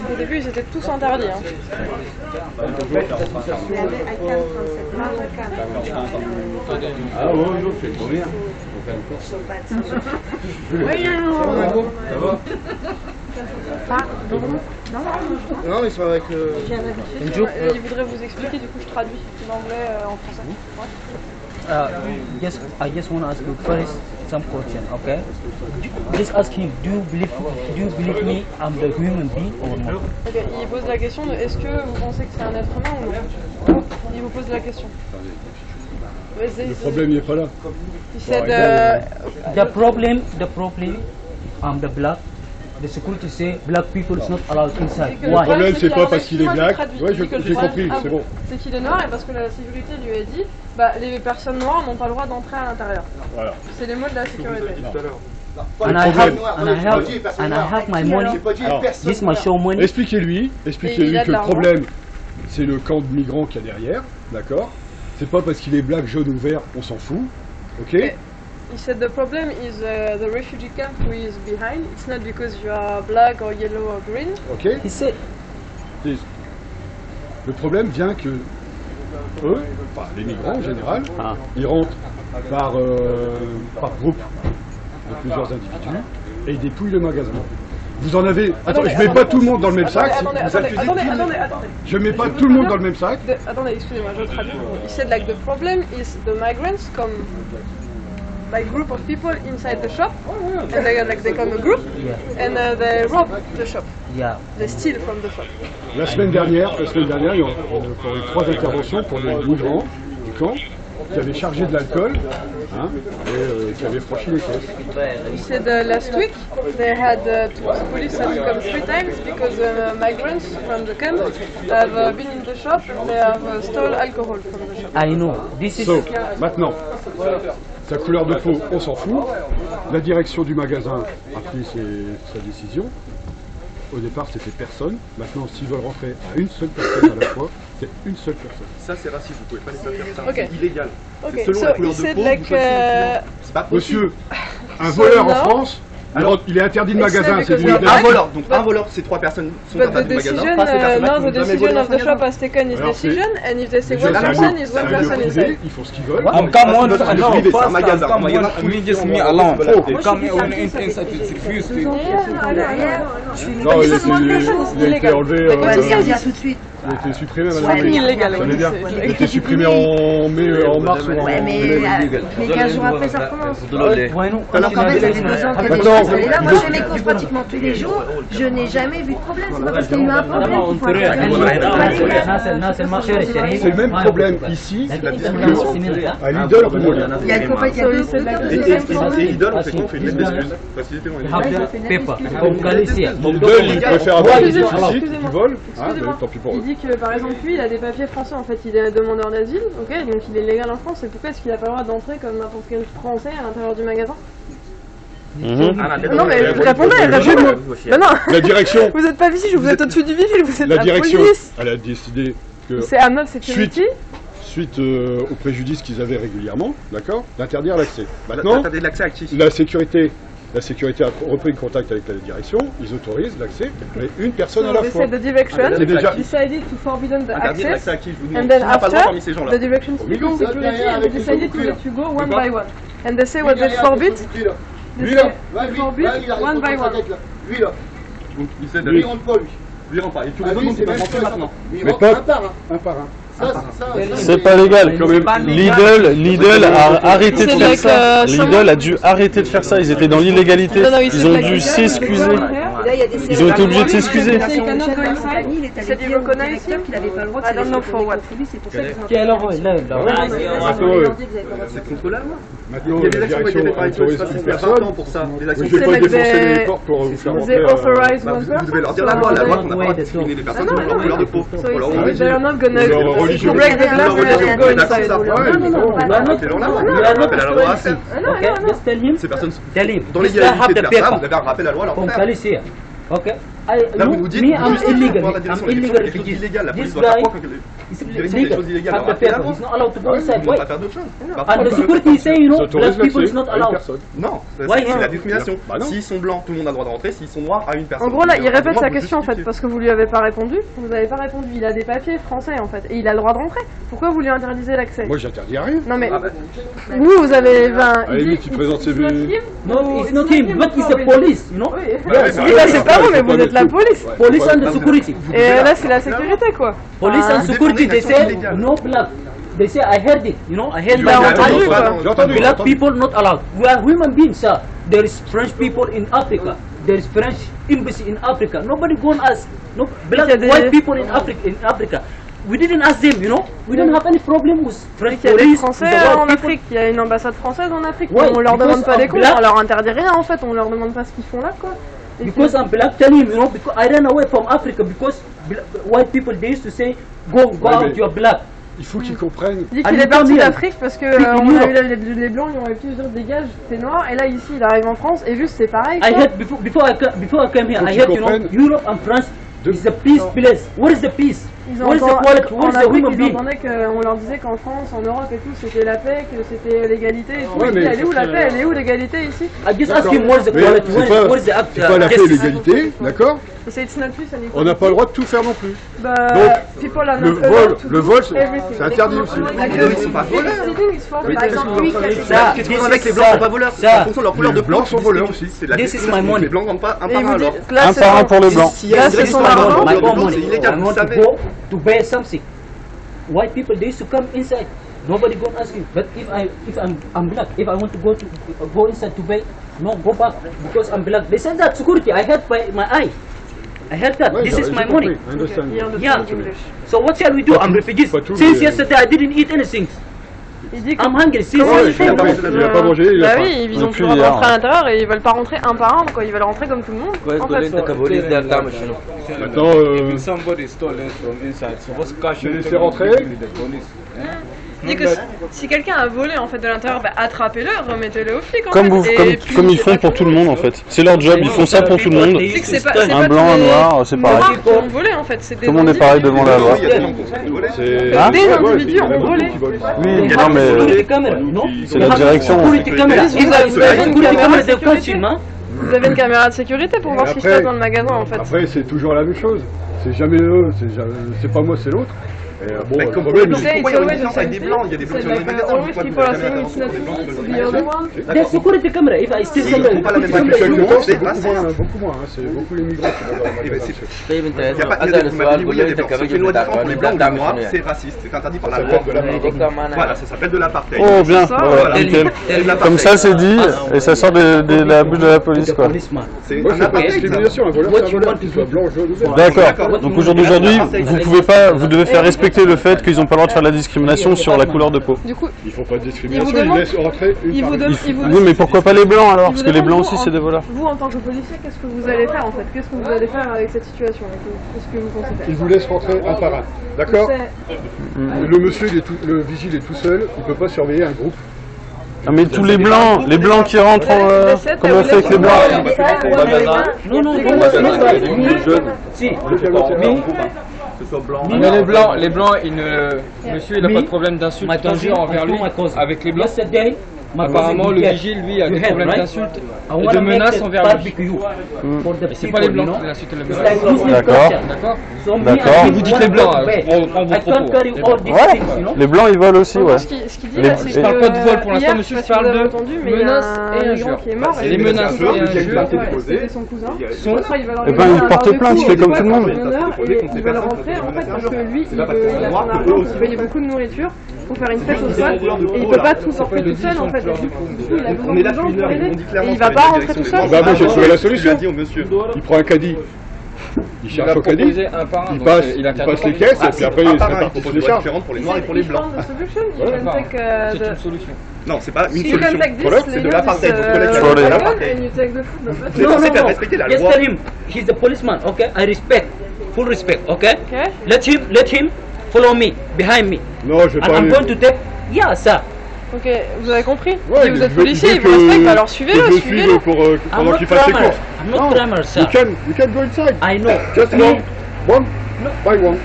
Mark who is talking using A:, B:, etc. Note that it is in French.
A: Au début, ils étaient tous interdits. Hein.
B: Ah ouais, c'est trop bien.
C: Non, ils sont avec.
A: Il voudrait vous expliquer, du coup, je traduis l'anglais en français. Ouais.
D: Yes, I just want to ask you first some question, okay? Just ask him, do you believe me I'm the human being or not?
A: Okay, il pose la question de est-ce que vous pensez que c'est un être humain ou non? Il vous pose la question.
B: Le problème n'est pas là.
A: Il said,
D: the problem, the black. The security say black people is not allowed inside.
B: Le problème, c'est pas parce qu'il est black. Ouais, j'ai compris, c'est bon.
A: C'est qu'il est noir et parce que la sécurité lui a dit, bah, les personnes noires n'ont pas le droit d'entrer à l'intérieur. Voilà. C'est les mots de la sécurité.
D: And I have my money. This my show money.
B: Expliquez-lui que le problème, c'est le camp de migrants qu'il y a derrière, d'accord? C'est pas parce qu'il est black, jaune ou vert, on s'en fout, ok?
A: He said the problem is the refugee camp who is behind. It's not because you are black or yellow or green.
B: Ok.
D: He said.
B: Le problème vient que eux, enfin, les migrants en général, ils rentrent par groupe de plusieurs individus et ils dépouillent le magasin. Vous en avez. Attends, je mets pas tout le monde dans le même sac.
A: Attendez.
B: Je mets pas tout le monde dans le même sac.
A: Attendez, excusez-moi, je traduis. He said like the problem is the migrants come. Like group of people inside the shop, and they come a group, and they rob the shop.
D: Yeah.
A: They steal from the shop.
B: La semaine dernière, il y a eu 3 interventions pour des migrants du camp qui avaient chargé de l'alcool et qui avaient franchi les caisses.
A: He said last week they had police had to come 3 times because migrants from the camp have been in the shop and they have stole alcohol from the shop.
D: I know. This is.
B: So, maintenant. Sa couleur de peau, on s'en fout. La direction du magasin a pris sa décision. Au départ, c'était personne. Maintenant, s'ils veulent rentrer à une seule personne à la fois, c'est une seule personne.
E: Ça, c'est raciste. Vous pouvez pas laisser faire ça.
A: Okay.
E: C'est illégal.
A: Okay.
E: Selon la couleur de peau,
A: like,
E: c'est pas possible.
B: Monsieur, un voleur en France, alors il est interdit de magasin. C'est du
E: un voleur. Donc un voleur, ces 3 personnes sont interdites de magasin.
A: No, the decision of the shop has taken his decision, and if they say one person is one person inside.
B: Ils font ce qu'ils veulent.
E: Come on, c'est un magasin.
F: Me just me alone. Come inside, it's refused.
B: Non, il a été enlevé.
G: Tout de suite.
B: Il a été supprimé,
A: madame. Illégal,
B: ça allait bien. Il a été supprimé en mars ou en
G: mai. Mais 15 jours après, ça recommence.
D: Alors
G: qu'en fait, ça fait 2 ans qu'elle est installée là. Moi, je fais mes courses pratiquement tous les jours. Je n'ai jamais vu de problème. C'est pas parce qu'il y a eu un problème qu'il faut arrêter.
B: C'est le même problème ici à Lidl ou Molia.
G: Il y a une compagnie
E: Et Lidl, on fait une lettre d'excuse. Parce qu'ils étaient dans
B: Lidl, il préfère avoir des déficits, du vol. Tant pis pour eux.
A: Il dit que par exemple lui il a des papiers français, en fait il est demandeur d'asile, ok, donc il est légal en France, et pourquoi est-ce qu'il n'a pas le droit d'entrer comme n'importe quel français à l'intérieur du magasin? Non mais vous répondez, bah non.
B: La direction.
A: Vous n'êtes pas ici, vous êtes au-dessus du vif, vous êtes
B: la direction.
A: Police.
B: Elle a décidé que
A: c'est Amnod Security.
B: Suite au préjudice qu'ils avaient régulièrement, d'accord, d'interdire l'accès. Maintenant,
E: l'accès à qui?
B: La sécurité a repris contact avec la direction, ils autorisent l'accès, mais une personne à la fois.
A: The direction decided to forbidden the access, and then after the direction speaking security and they decided to let you go one by one. And they say what they forbid, one by one.
E: Lui là. Lui rentre pas lui. Lui rentre pas. Et tous les autres, c'est pas rentrer maintenant.
B: Mais pas un par un.
H: C'est pas légal quand même. Lidl a arrêté de faire ça. Lidl a dû arrêter de faire ça. Ils étaient dans l'illégalité. Ils ont dû s'excuser. Ils ont été obligés de s'excuser.
E: C'est contre la loi.
B: Maintenant,
E: il y a des actions qui étaient pas autorisées par personne pour ça. Des actions qui
B: pas défoncer les portes pour vous faire rentrer.
E: Vous devez leur dire la loi qu'on n'a pas discriminer les personnes pour leur couleur de peau, pour leur origine.
A: Break the glass and go inside.
E: Ces personnes dans l'égalité de faire ça, vous avez un rappel à la loi.
D: Okay.
E: Là, vous nous dites,
D: me, I'm illegal.
E: La
D: I'm illegal
E: des choses
D: refugee.
E: illégales. La police
D: This
E: doit
D: guy
E: pas croire que
D: is
E: les directions des choses illégales.
D: I'm the paper. He's not allowed to go inside.
E: Ils ne
D: Why?
E: pas faire d'autres choses.
D: And the security is saying, you know, black people is not allowed.
E: Non,
D: Why?
E: c'est la discrimination.
B: Bah non.
E: S'ils sont blancs, tout le monde a le droit de rentrer. S'ils sont noirs, à une personne.
A: En gros, là, il répète sa
E: Vous
A: question en fait,
E: justifiez.
A: parce que vous lui avez pas répondu. Vous n'avez pas répondu. Il a des papiers français en fait, et il a le droit de rentrer. Pourquoi vous lui interdisez l'accès?
B: Moi, j'interdis rien.
A: Non mais vous avez.
B: Allez, tu présentes ses
D: No, it's not him, but it's the police, you know.
A: Là, c'est pas vous, mais vous êtes la police.
D: Police and the security.
A: Et là, c'est la sécurité quoi.
D: Police and security, they say no black. They say I heard it, you know. I heard
A: Bah,
D: that.
A: entendu, quoi.
B: J'ai entendu.
D: Black people not allowed. We are human beings, sir. There is French people in Africa. There is French embassy in Africa. Nobody go and ask. No black,
A: Il y a des-
D: white people in Africa. We didn't ask them, you know. We don't have any problem with French
A: Il y a des
D: police.
A: Français
D: with the white
A: en
D: people.
A: Afrique, il y a une ambassade française en Afrique.
D: Ouais,
A: On leur demande
D: because
A: pas des
D: of
A: comptes,
D: black-
A: on leur interdit rien en fait, on leur demande pas ce qu'ils font là quoi. Et
D: Because I'm black, tell him, you know, because I ran away from Africa because white people they used to say, go
B: Ouais,
D: out,
B: mais-
D: you're black.
B: Il faut qu'ils comprennent.
A: il dit
D: Ah,
A: qu'il
D: mais
A: est parti
D: comme il-
A: d'Afrique parce que on a eu les blancs, ils ont pu dire dégage, t'es noir. Et là ici, il arrive en France et juste c'est pareil.
D: I
A: quoi.
D: heard before I came here,
B: Faut
D: I
B: qu'ils
D: heard, you know,
B: comprennent.
D: Europe and France is the peace place. What is the peace?
A: Ils
D: What is the
A: entendent-
D: quality? What
A: en
D: is the
A: Afrique,
D: human
A: ils
D: being?
A: entendaient qu'on leur disait qu'en France, en Europe et tout, c'était la paix, que c'était l'égalité et tout.
B: Ouais,
A: Il dit,
B: mais-
A: elle est où la paix, elle est où l'égalité ici?
D: I just ask him what is the
B: Mais
D: quality?
B: c'est
D: What is the act?
B: pas la paix et
D: justice?
B: l'égalité, d'accord?
A: Et c'est it's not plus, ça n'est
B: On n'a pas le droit de tout faire non plus.
A: Bah,
B: Donc,
A: people are
B: le
A: not
B: vol-
A: allowed to
B: le
A: do
B: vol, c'est
A: everything.
B: interdit aussi.
E: Ils sont pas voleurs.
A: Stealing is forbidden.
G: Par exemple, lui qui a fait
D: Ça,
E: Qu'est-ce qu'on avec les blancs sont pas voleurs? C'est en fonction de leur couleur de
B: Les blancs sont voleurs aussi.
E: C'est la
D: This is
E: discrimination.
D: my money.
E: Les blancs rentrent pas un
A: Et
E: par
A: il
E: un
A: vous dit,
E: alors.
A: là,
H: Un
A: c'est
H: par un
A: son-
H: pour les blancs.
E: S'il y a
A: Là,
E: une
A: c'est
E: direction
A: son
E: par
A: argent.
E: rapport
D: My
E: aux blancs,
D: own
E: c'est
D: money.
E: illégal,
D: I
E: vous
D: want
E: savez.
D: to go to buy something. White people they used to come inside. Nobody go and ask you. But if I'm black, if I want to go inside to buy, no, go back because I'm black. They said that security. I heard by my eye. I heard that.
B: Ouais,
D: This is
B: j'ai
D: my
B: compris.
D: money.
B: I understand.
A: Il understand
D: Yeah.
A: English.
D: So what shall we do? I'm refugees.
B: pas tout,
D: Since
B: mais-
D: yesterday I didn't eat anything.
A: Il dit que
D: I'm hungry. Since
A: Comment
B: Ouais,
A: ils font
B: il a pas-
A: pour-
B: il a pas mangé, il a
A: Bah
B: faim.
A: oui, ils ont
H: Depuis
A: plus le droit de
H: hier,
A: rentrer à l'intérieur et ils veulent pas rentrer un par un, quoi. Ils veulent rentrer comme tout le monde. En fait,
B: Maintenant,
F: Somebody stolen from inside, so what's caution?
B: laissez rentrer.
A: il dit que si quelqu'un a volé en fait de l'intérieur, bah attrapez-le, remettez-le aux flics. En
H: Comme,
A: fait, et puis,
H: comme ils
A: c'est
H: font
A: pas
H: pour
A: que-
H: tout le monde en fait. C'est leur job, ils font ça pour tout le monde.
A: C'est que c'est pas, c'est
H: Un
A: pas
H: blanc,
A: tous
H: un
A: les
H: noir, c'est pareil.
A: noirs qui ont volé en fait. C'est des
H: Tout le monde est
A: bandits.
H: pareil devant la loi.
E: Il y a des gens qui ont volé.
B: c'est.
H: Hein
A: Des
B: Ouais,
A: individus
B: il y en a
A: ont
B: beaucoup
A: volé.
B: qui volent.
H: Oui,
D: They
H: non
D: have
H: mais
D: security camera, no?
H: c'est la direction.
D: Security camera.
A: Vous avez-
D: If I
A: vous avez une
D: security
A: caméra
D: camera,
A: de
D: they
A: sécurité.
D: catch him, hein?
A: Vous avez une caméra de sécurité pour voir ce qui se
B: Après-
A: passe dans le magasin en fait.
B: Après, c'est toujours la même chose. C'est jamais eux, c'est pas moi, c'est l'autre. Et bon,
E: Mais
B: le
E: comme
B: problème,
E: pourquoi
A: Say
E: il y
A: it's
E: a une
A: always
E: différence
A: the
E: avec
A: same
E: des
A: thing.
E: blancs? Il y a des blancs
A: C'est
E: sur les
A: like
E: magasins.
A: always
E: Pourquoi
A: people are
E: vous
A: saying
E: avez
A: it's not
E: des blancs
A: me,
E: sur
A: it's
E: les
A: the other
E: magasins?
A: one.
D: The security camera. If I steal
E: Ils
D: something,
E: font pas la même
B: depuis
E: chose.
B: quelques temps, c'est
E: C'est
B: beaucoup
E: raciste.
B: moins, beaucoup moins. Hein. C'est beaucoup les migrants qui vont dans le
E: Eh ben,
B: magasin.
E: c'est- Il y a pas, vous m'avez dit, oui, il y a des blancs. C'est une loi différente pour les blancs ou les noirs, c'est raciste. C'est interdit par la loi. Voilà, ça s'appelle de l'apartheid.
H: Oh bien,
A: Ça,
H: voilà, nickel. Comme ça c'est dit et ça sort de la bouche de la police quoi.
D: policeman.
E: C'est
B: Moi,
E: un
B: c'est pas de
E: apartheid.
B: discrimination. Un voleur, c'est un voleur, qu'il soit blanc, jaune ou vert.
H: D'accord. Donc aujourd'hui, vous pouvez pas, vous devez faire respecter le fait qu'ils n'ont pas le droit de faire de la discrimination sur la couleur de peau.
A: Du coup,
B: Ils font pas de discrimination,
A: Ils vous
B: ils
A: demandent-
B: laissent rentrer une
A: il
B: par
A: vous
B: une.
A: donne, il vous
H: Oui, mais pourquoi pas les blancs alors?
A: il
H: Parce
A: vous
H: que les
A: demande,
H: blancs
A: vous,
H: aussi c'est des voleurs.
A: Vous, en tant que policier, qu'est-ce que vous allez faire en fait? Qu'est-ce que vous allez faire avec cette situation? Qu'est-ce que vous pensez faire?
B: Ils vous laissent rentrer un par un. D'accord?
A: C'est-
B: Le monsieur, le vigile est tout seul, il peut pas surveiller un groupe.
H: Ah, mais tous les blancs qui rentrent, comme on fait avec les blancs.
D: No, no, See,
F: Mais les blancs, monsieur, il n'a pas de problème d'insulte envers lui, avec les blancs.
D: yesterday,
F: Apparemment, le vigile, lui, a des problèmes d'insulte et de menaces envers lui. Et c'est pas les blancs qui l'insultent les blancs.
H: D'accord.
F: D'accord?
H: D'accord.
F: Vous dites les blancs, on prend vos propos.
H: Ouais. Les blancs ils volent aussi,
A: En
H: ouais.
A: gros, ce qu'il dit
H: Les-
A: là, c'est
H: je
A: que
F: parle pas de vol pour l'instant,
A: hier,
F: monsieur,
A: je
F: je
A: sais pas si
F: parle
A: vous avez
F: de
A: entendu, mais il y a
F: menaces
A: un
F: et
A: migrant
F: injures.
A: qui est mort.
F: Les menaces et injures.
A: C'était son cousin.
F: Sont-
H: Eh ben, il porte plainte, il fait comme tout le monde.
A: Ils veulent rentrer en fait parce que lui, il a son argent pour payer beaucoup de nourriture pour faire une fête au sol et il peut pas tout sortir tout seul en fait. Et du coup, il a besoin
E: On est
A: de
E: là
A: gens
E: depuis une
A: pour
E: heure, ils
A: l'aider.
E: m'ont dit
A: Et
E: clairement.
A: il va pas rentrer tout seul.
B: Ah bah moi j'ai trouvé la solution.
E: Il a dit au monsieur.
B: Il prend un caddie, il
F: Il
B: cherche
F: a
B: au caddie,
F: proposé un par un.
B: il
F: donc
B: passe,
F: il
B: il
F: interdit
B: passe
F: pas
B: les
F: de-
B: caisses et puis après il
E: Un par un,
B: prépare
E: il
B: toutes
E: propose
B: les
E: des lois
B: charges.
E: différentes pour les noirs et pour les blancs.
F: C'est une solution.
E: Non, c'est pas une
A: You
E: solution.
A: can take this,
E: C'est de l'apartheid. Vous connaissez
H: Trolley.
E: de
A: and
E: l'apartheid.
A: you take the food.
E: C'est censé faire respecter la
D: Just
E: loi.
D: tell him he's the policeman. Okay, I respect, full respect. Okay.
A: Okay.
D: Let him follow me behind me.
B: Non, je vais
D: And
B: pas
D: I'm
B: aller.
D: going to take. Yeah, sir.
A: Ok, vous avez compris?
B: Ouais,
A: si vous êtes
B: je veux
A: policier, ils
B: que-
A: vous respectent, alors
B: que
A: suivez-le,
B: je le
A: suivez-le.
B: suive pendant qu'il fasse ses courses.
D: I'm not grammar, sir.
B: You can go inside.
D: I know.
B: Just one by one.